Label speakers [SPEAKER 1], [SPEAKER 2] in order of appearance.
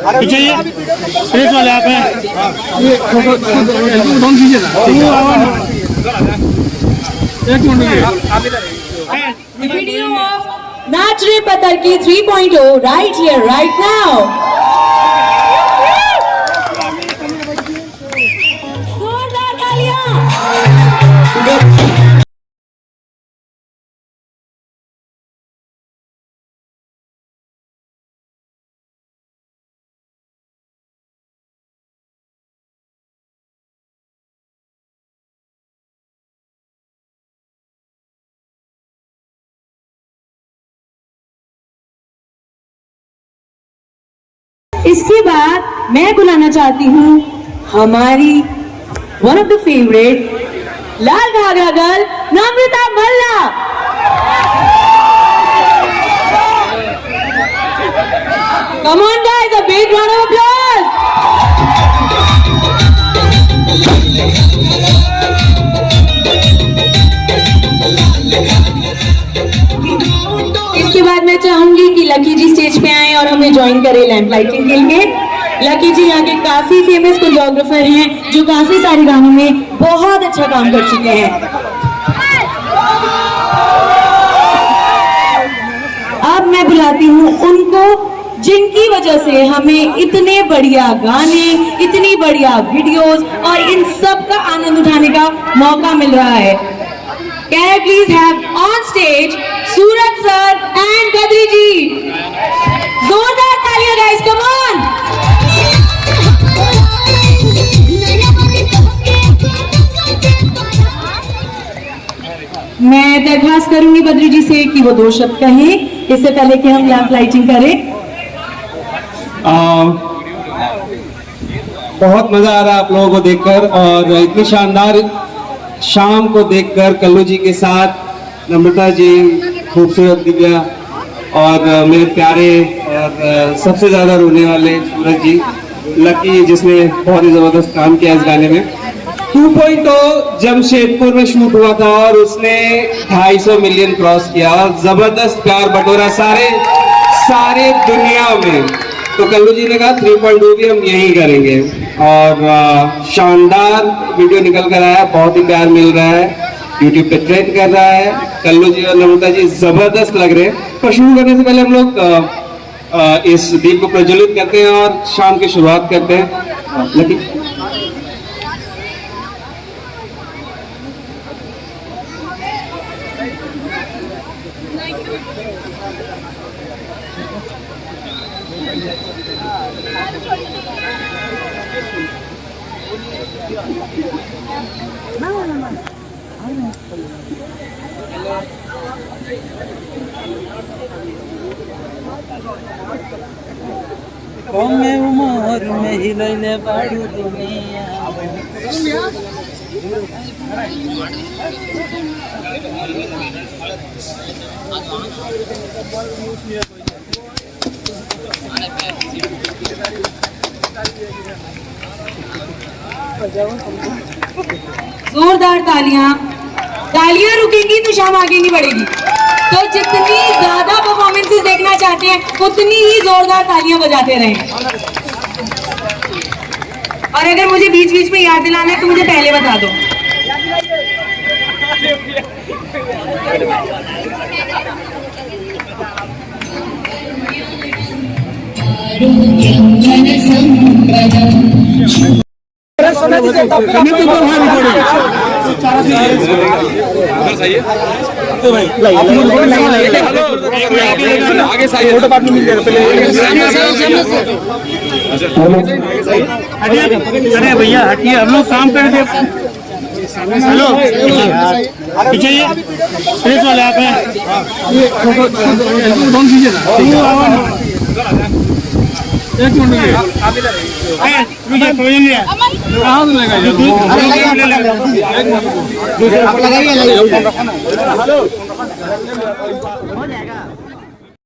[SPEAKER 1] पीछे ये प्रेस वाले आप हैं, ये डाउन कीजिए ना, एक मिनट।
[SPEAKER 2] वीडियो ऑफ नाच रे पतर की 3.0 राइट हियर राइट नाउ। जोरदार तालियां। इसके बाद मैं बुलाना चाहती हूँ हमारी वन ऑफ द फेवरेट लाल घाघरा girl Namrata Malla. Come on guys, a big round of applause. इसके बाद मैं चाहूंगी कि लकी जी स्टेज पे आए और हमें ज्वाइन करें लैंप लाइटिंग के लिए। लकी जी यहाँ के काफी फेमस कोरियोग्राफर हैं जो काफी सारे गानों में बहुत अच्छा काम कर चुके हैं। अब मैं बुलाती हूँ उनको जिनकी वजह से हमें इतने बढ़िया गाने, इतनी बढ़िया वीडियोस और इन सब का आनंद उठाने का मौका मिल रहा है। Can I please have on stage Suraj sir and Badri ji. जोरदार तालियां guys, come on। मैं दरख्वास्त करूंगी बद्री जी से कि वो 2 शब्द कहें इससे पहले कि हम लैंप लाइटिंग करें।
[SPEAKER 3] बहुत मजा आ रहा है आप लोगों को देखकर और इतनी शानदार शाम को देखकर कल्लू जी के साथ नम्रता जी, खूबसूरत दिव्या और मेरे प्यारे और सबसे ज्यादा रोने वाले सूरज जी, लकी जिसने बहुत ही जबरदस्त काम किया इस गाने में। 2.0 जमशेदपुर में शूट हुआ था और उसने 250 मिलियन क्रॉस किया और जबरदस्त प्यार बटोरा सारे दुनिया में। तो कल्लू जी ने कहा 3.2 भी हम यही करेंगे और शानदार वीडियो निकल कर आया, बहुत ही प्यार मिल रहा है, YouTube पे ट्रेंड कर रहा है। कल्लू जी और नम्रता जी जबरदस्त लग रहे हैं। पर शुरू करने से पहले हम लोग इस दीप को प्रज्वलित करते हैं और शाम की शुरुआत करते हैं। लकी
[SPEAKER 4] में उमर में हिलैले बाड़ू दुनिया।
[SPEAKER 2] जोरदार तालियां रुकेंगी तो शाम आगे नहीं बढ़ेगी। तो जितनी ज्यादा परफॉर्मेंसेस देखना चाहते हैं उतनी ही जोरदार तालियां बजाते रहें। और अगर मुझे बीच बीच में याद दिलाना है तो मुझे पहले बता दो।
[SPEAKER 1] अरे भैया हटिए, हम लोग काम कर दे। हेलो पीछे ये प्रेस वाले आप हैं, ये डाउन कीजिए ना, एक मिनट। कहाँ से